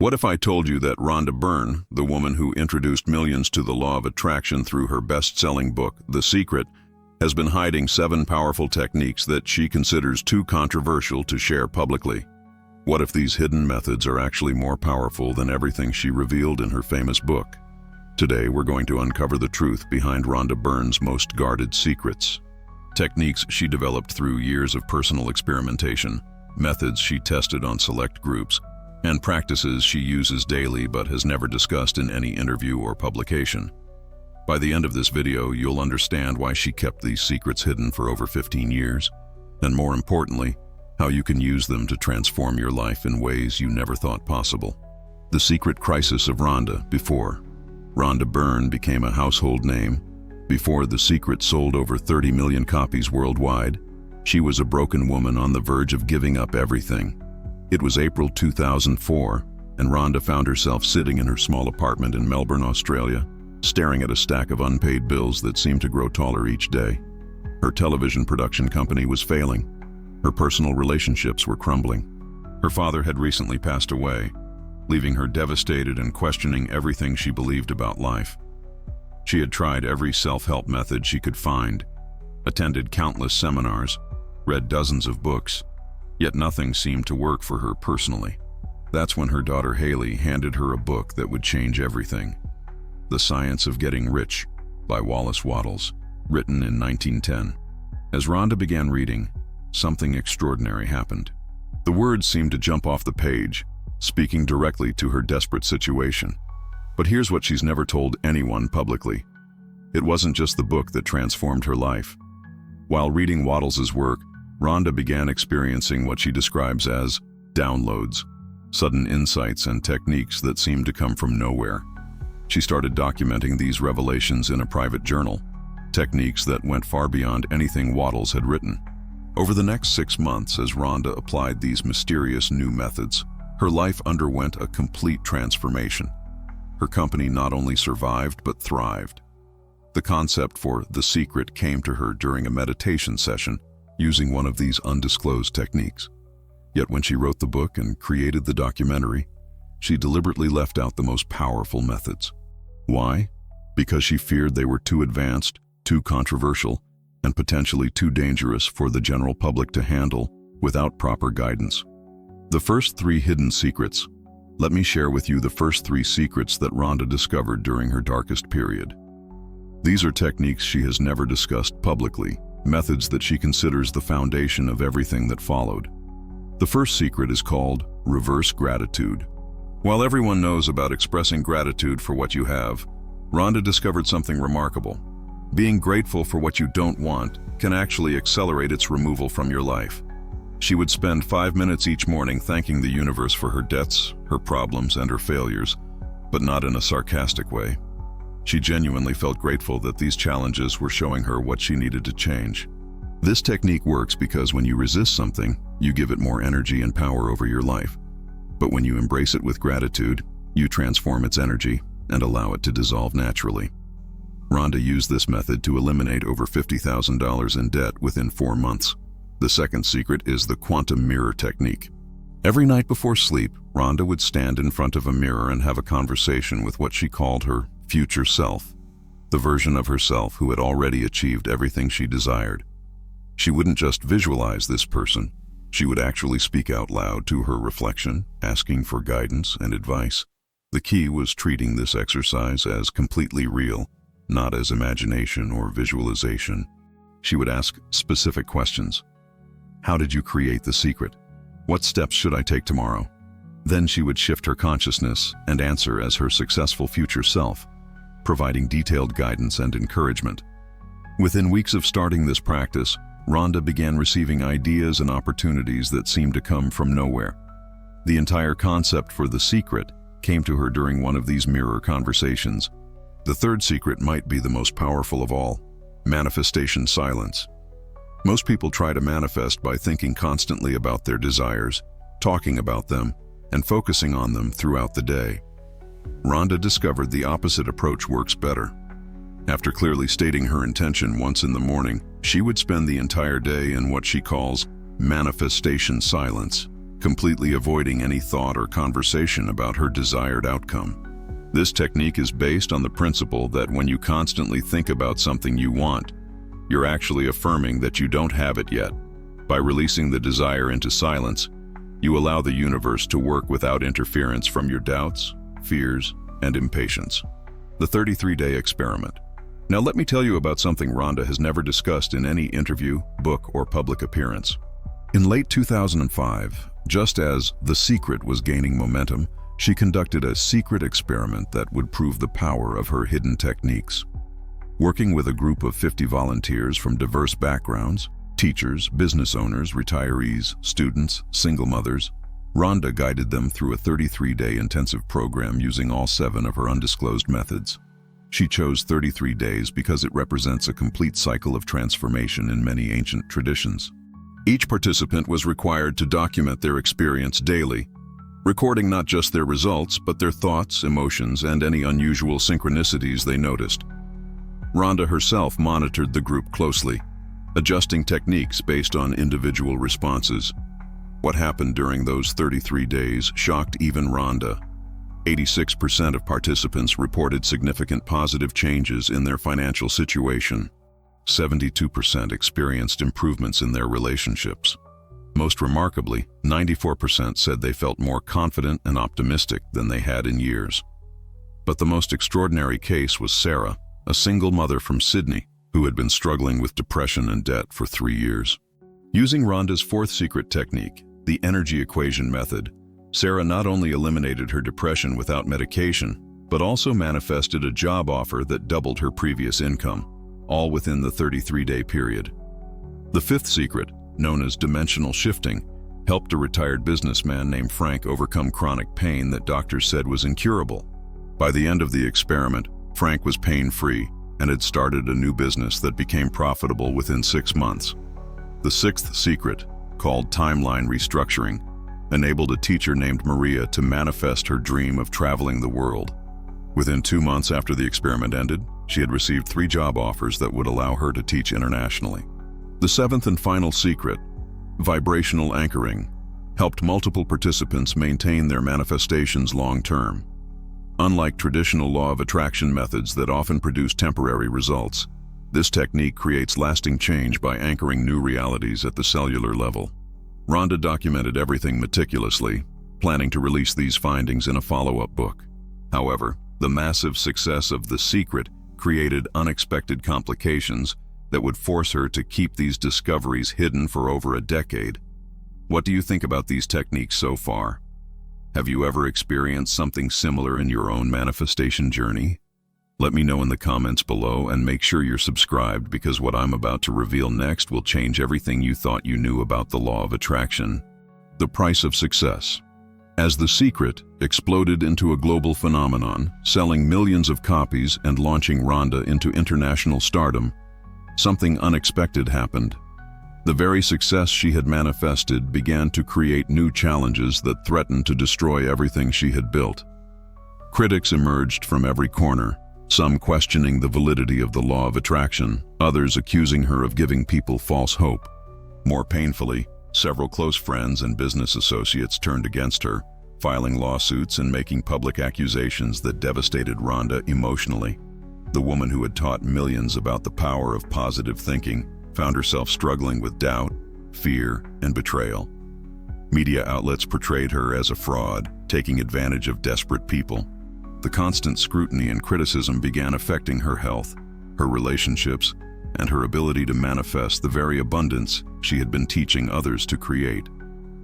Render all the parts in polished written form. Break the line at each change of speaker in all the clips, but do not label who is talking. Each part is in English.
What if I told you that Rhonda Byrne, the woman who introduced millions to the law of attraction through her best-selling book, The Secret, has been hiding 7 powerful techniques that she considers too controversial to share publicly? What if these hidden methods are actually more powerful than everything she revealed in her famous book? Today, we're going to uncover the truth behind Rhonda Byrne's most guarded secrets. Techniques she developed through years of personal experimentation, methods she tested on select groups, and practices she uses daily but has never discussed in any interview or publication. By the end of this video, you'll understand why she kept these secrets hidden for over 15 years, and more importantly, how you can use them to transform your life in ways you never thought possible. The secret crisis of Rhonda. Before Rhonda Byrne became a household name, before The Secret sold over 30 million copies worldwide, she was a broken woman on the verge of giving up everything. It was April 2004, and Rhonda found herself sitting in her small apartment in Melbourne, Australia, staring at a stack of unpaid bills that seemed to grow taller each day. Her television production company was failing. Her personal relationships were crumbling. Her father had recently passed away, leaving her devastated and questioning everything she believed about life. She had tried every self-help method she could find, attended countless seminars, read dozens of books, yet nothing seemed to work for her personally. That's when her daughter Haley handed her a book that would change everything. The Science of Getting Rich by Wallace Wattles, written in 1910. As Rhonda began reading, something extraordinary happened. The words seemed to jump off the page, speaking directly to her desperate situation. But here's what she's never told anyone publicly. It wasn't just the book that transformed her life. While reading Wattles's work, Rhonda began experiencing what she describes as downloads, sudden insights and techniques that seemed to come from nowhere. She started documenting these revelations in a private journal, techniques that went far beyond anything Wattles had written. Over the next 6 months, as Rhonda applied these mysterious new methods, her life underwent a complete transformation. Her company not only survived but thrived. The concept for The Secret came to her during a meditation session using one of these undisclosed techniques. Yet when she wrote the book and created the documentary, she deliberately left out the most powerful methods. Why? Because she feared they were too advanced, too controversial, and potentially too dangerous for the general public to handle without proper guidance. The first 3 hidden secrets. Let me share with you the first 3 secrets that Rhonda discovered during her darkest period. These are techniques she has never discussed publicly, methods that she considers the foundation of everything that followed. The first secret is called reverse gratitude. While everyone knows about expressing gratitude for what you have, Rhonda discovered something remarkable. Being grateful for what you don't want can actually accelerate its removal from your life. She would spend 5 minutes each morning thanking the universe for her debts, her problems, and her failures, but not in a sarcastic way. She genuinely felt grateful that these challenges were showing her what she needed to change. This technique works because when you resist something, you give it more energy and power over your life. But when you embrace it with gratitude, you transform its energy and allow it to dissolve naturally. Rhonda used this method to eliminate over $50,000 in debt within 4 months. The second secret is the quantum mirror technique. Every night before sleep, Rhonda would stand in front of a mirror and have a conversation with what she called her future self, the version of herself who had already achieved everything she desired. She wouldn't just visualize this person, she would actually speak out loud to her reflection, asking for guidance and advice. The key was treating this exercise as completely real, not as imagination or visualization. She would ask specific questions. How did you create the secret? What steps should I take tomorrow? Then she would shift her consciousness and answer as her successful future self, providing detailed guidance and encouragement. Within weeks of starting this practice, Rhonda began receiving ideas and opportunities that seemed to come from nowhere. The entire concept for The Secret came to her during one of these mirror conversations. The third secret might be the most powerful of all: manifestation silence. Most people try to manifest by thinking constantly about their desires, talking about them, and focusing on them throughout the day. Rhonda discovered the opposite approach works better. After clearly stating her intention once in the morning, she would spend the entire day in what she calls manifestation silence. completely avoiding any thought or conversation about her desired outcome. This technique is based on the principle that when you constantly think about something you want, you're actually affirming that you don't have it yet. By releasing the desire into silence, you allow the universe to work without interference from your doubts, fears, and impatience. The 33-day experiment. Now let me tell you about something Rhonda has never discussed in any interview, book, or public appearance. In late 2005, just as The Secret was gaining momentum, she conducted a secret experiment that would prove the power of her hidden techniques. Working with a group of 50 volunteers from diverse backgrounds, teachers, business owners, retirees, students, single mothers, Rhonda guided them through a 33-day intensive program using all 7 of her undisclosed methods. She chose 33 days because it represents a complete cycle of transformation in many ancient traditions. Each participant was required to document their experience daily, recording not just their results, but their thoughts, emotions, and any unusual synchronicities they noticed. Rhonda herself monitored the group closely, adjusting techniques based on individual responses. What happened during those 33 days shocked even Rhonda. 86% of participants reported significant positive changes in their financial situation. 72% experienced improvements in their relationships. Most remarkably, 94% said they felt more confident and optimistic than they had in years. But the most extraordinary case was Sarah, a single mother from Sydney, who had been struggling with depression and debt for 3 years. Using Rhonda's 4th secret technique, the energy equation method, Sarah not only eliminated her depression without medication, but also manifested a job offer that doubled her previous income, all within the 33-day period. The 5th secret, known as dimensional shifting, helped a retired businessman named Frank overcome chronic pain that doctors said was incurable. By the end of the experiment, Frank was pain-free and had started a new business that became profitable within 6 months. The 6th secret, called timeline restructuring, enabled a teacher named Maria to manifest her dream of traveling the world. Within 2 months after the experiment ended, she had received 3 job offers that would allow her to teach internationally. The 7th and final secret, vibrational anchoring, helped multiple participants maintain their manifestations long-term. Unlike traditional law of attraction methods that often produce temporary results, this technique creates lasting change by anchoring new realities at the cellular level. Rhonda documented everything meticulously, planning to release these findings in a follow-up book. However, the massive success of The Secret created unexpected complications that would force her to keep these discoveries hidden for over a decade. What do you think about these techniques so far? Have you ever experienced something similar in your own manifestation journey? Let me know in the comments below, and make sure you're subscribed, because what I'm about to reveal next will change everything you thought you knew about the law of attraction. The price of success. As The Secret exploded into a global phenomenon, selling millions of copies and launching Rhonda into international stardom, something unexpected happened. The very success she had manifested began to create new challenges that threatened to destroy everything she had built. Critics emerged from every corner, some questioning the validity of the law of attraction, others accusing her of giving people false hope. More painfully, several close friends and business associates turned against her, filing lawsuits and making public accusations that devastated Rhonda emotionally. The woman who had taught millions about the power of positive thinking found herself struggling with doubt, fear, and betrayal. Media outlets portrayed her as a fraud, taking advantage of desperate people. The constant scrutiny and criticism began affecting her health, her relationships, and her ability to manifest the very abundance she had been teaching others to create.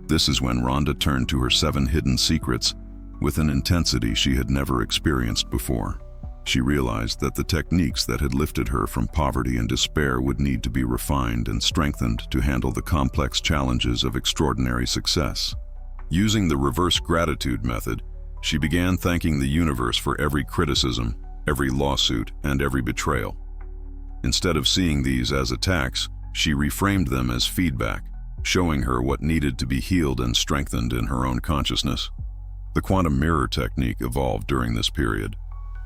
This is when Rhonda turned to her 7 hidden secrets with an intensity she had never experienced before. She realized that the techniques that had lifted her from poverty and despair would need to be refined and strengthened to handle the complex challenges of extraordinary success. Using the reverse gratitude method, she began thanking the universe for every criticism, every lawsuit, and every betrayal. Instead of seeing these as attacks, she reframed them as feedback, showing her what needed to be healed and strengthened in her own consciousness. The quantum mirror technique evolved during this period.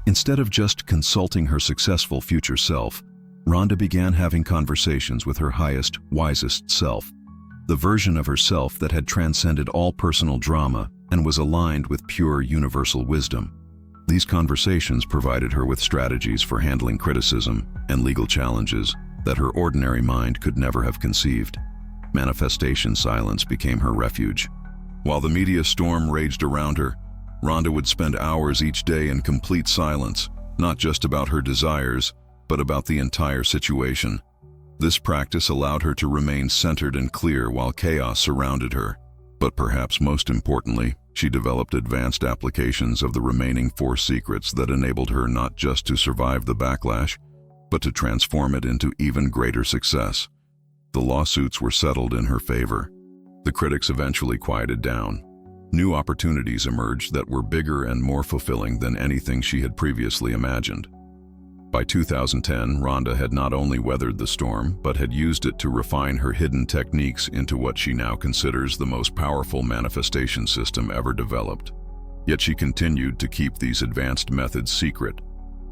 Instead of just consulting her successful future self, Rhonda began having conversations with her highest, wisest self. the version of herself that had transcended all personal drama and was aligned with pure universal wisdom. These conversations provided her with strategies for handling criticism and legal challenges that her ordinary mind could never have conceived. Manifestation silence became her refuge. While the media storm raged around her, Rhonda would spend hours each day in complete silence, not just about her desires, but about the entire situation. This practice allowed her to remain centered and clear while chaos surrounded her. But perhaps most importantly, she developed advanced applications of the remaining 4 secrets that enabled her not just to survive the backlash, but to transform it into even greater success. The lawsuits were settled in her favor. The critics eventually quieted down. New opportunities emerged that were bigger and more fulfilling than anything she had previously imagined. By 2010, Rhonda had not only weathered the storm, but had used it to refine her hidden techniques into what she now considers the most powerful manifestation system ever developed. Yet she continued to keep these advanced methods secret,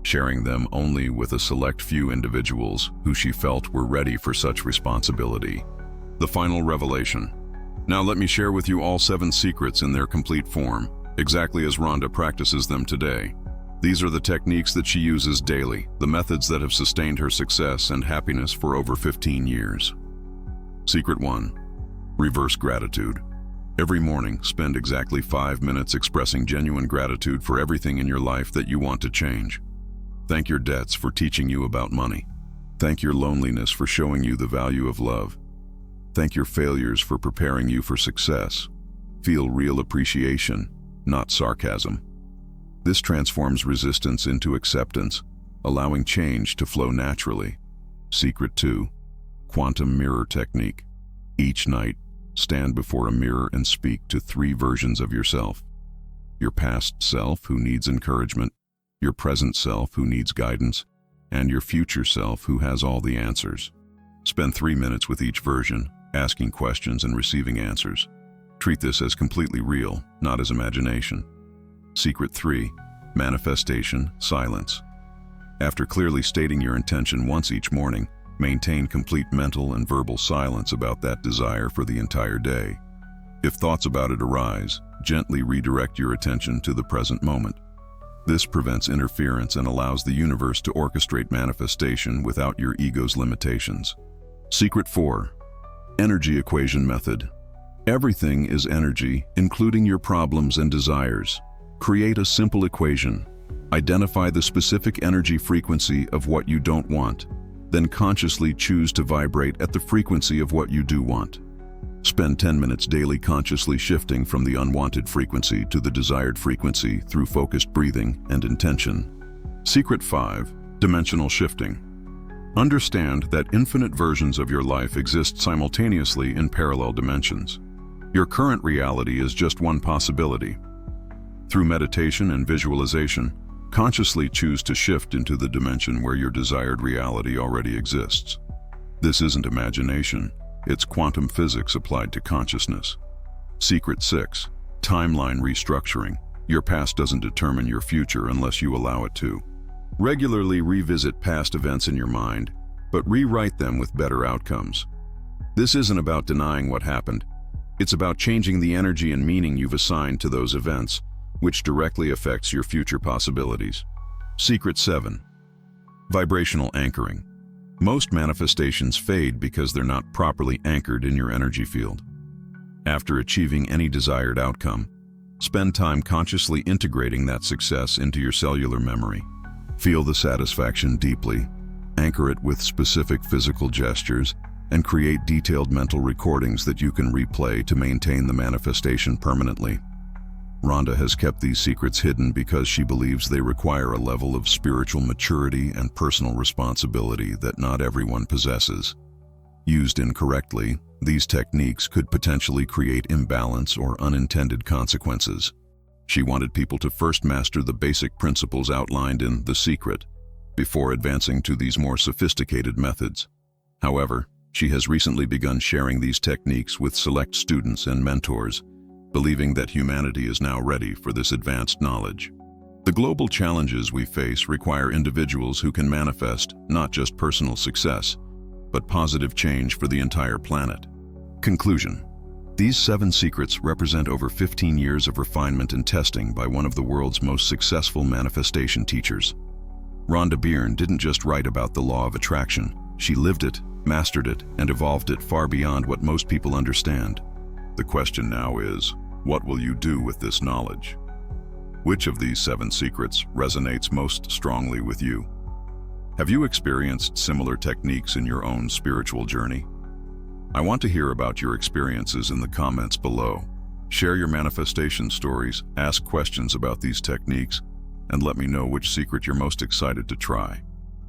sharing them only with a select few individuals who she felt were ready for such responsibility. The final revelation. Now let me share with you all 7 secrets in their complete form, exactly as Rhonda practices them today. These are the techniques that she uses daily, the methods that have sustained her success and happiness for over 15 years. Secret 1. Reverse gratitude. Every morning, spend exactly 5 minutes expressing genuine gratitude for everything in your life that you want to change. Thank your debts for teaching you about money. Thank your loneliness for showing you the value of love. Thank your failures for preparing you for success. Feel real appreciation, not sarcasm. This transforms resistance into acceptance, allowing change to flow naturally. Secret 2. Quantum mirror technique. Each night, stand before a mirror and speak to 3 versions of yourself. Your past self who needs encouragement, your present self who needs guidance, and your future self who has all the answers. Spend 3 minutes with each version, asking questions and receiving answers. Treat this as completely real, not as imagination. Secret 3. Manifestation silence. After clearly stating your intention once each morning, maintain complete mental and verbal silence about that desire for the entire day. If thoughts about it arise, gently redirect your attention to the present moment. This prevents interference and allows the universe to orchestrate manifestation without your ego's limitations. Secret 4. Energy equation method. Everything is energy, including your problems and desires. Create a simple equation. Identify the specific energy frequency of what you don't want, then consciously choose to vibrate at the frequency of what you do want. Spend 10 minutes daily consciously shifting from the unwanted frequency to the desired frequency through focused breathing and intention. Secret 5. Dimensional shifting. Understand that infinite versions of your life exist simultaneously in parallel dimensions. Your current reality is just one possibility. Through meditation and visualization, consciously choose to shift into the dimension where your desired reality already exists. This isn't imagination, it's quantum physics applied to consciousness. Secret 6. Timeline restructuring. Your past doesn't determine your future unless you allow it to. Regularly revisit past events in your mind, but rewrite them with better outcomes. This isn't about denying what happened. It's about changing the energy and meaning you've assigned to those events, which directly affects your future possibilities. Secret 7. Vibrational anchoring. Most manifestations fade because they're not properly anchored in your energy field. After achieving any desired outcome, spend time consciously integrating that success into your cellular memory. Feel the satisfaction deeply, anchor it with specific physical gestures, and create detailed mental recordings that you can replay to maintain the manifestation permanently. Rhonda has kept these secrets hidden because she believes they require a level of spiritual maturity and personal responsibility that not everyone possesses. Used incorrectly, these techniques could potentially create imbalance or unintended consequences. She wanted people to first master the basic principles outlined in The Secret before advancing to these more sophisticated methods. However, she has recently begun sharing these techniques with select students and mentors, believing that humanity is now ready for this advanced knowledge. The global challenges we face require individuals who can manifest not just personal success, but positive change for the entire planet. Conclusion. These 7 secrets represent over 15 years of refinement and testing by one of the world's most successful manifestation teachers. Rhonda Byrne didn't just write about the law of attraction. She lived it, mastered it, and evolved it far beyond what most people understand. The question now is, what will you do with this knowledge? Which of these 7 secrets resonates most strongly with you? Have you experienced similar techniques in your own spiritual journey? I want to hear about your experiences in the comments below. Share your manifestation stories, ask questions about these techniques, and let me know which secret you're most excited to try.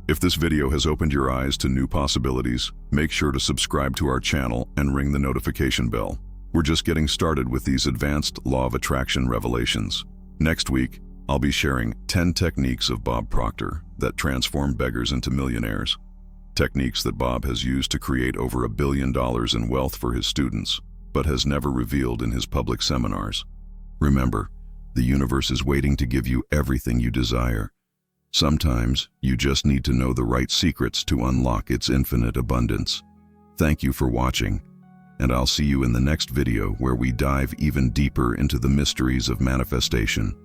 If this video has opened your eyes to new possibilities, make sure to subscribe to our channel and ring the notification bell. We're just getting started with these advanced law of attraction revelations. Next week, I'll be sharing 10 techniques of Bob Proctor that transform beggars into millionaires. Techniques that Bob has used to create over $1 billion in wealth for his students, but has never revealed in his public seminars. Remember, the universe is waiting to give you everything you desire. Sometimes, you just need to know the right secrets to unlock its infinite abundance. Thank you for watching, and I'll see you in the next video where we dive even deeper into the mysteries of manifestation.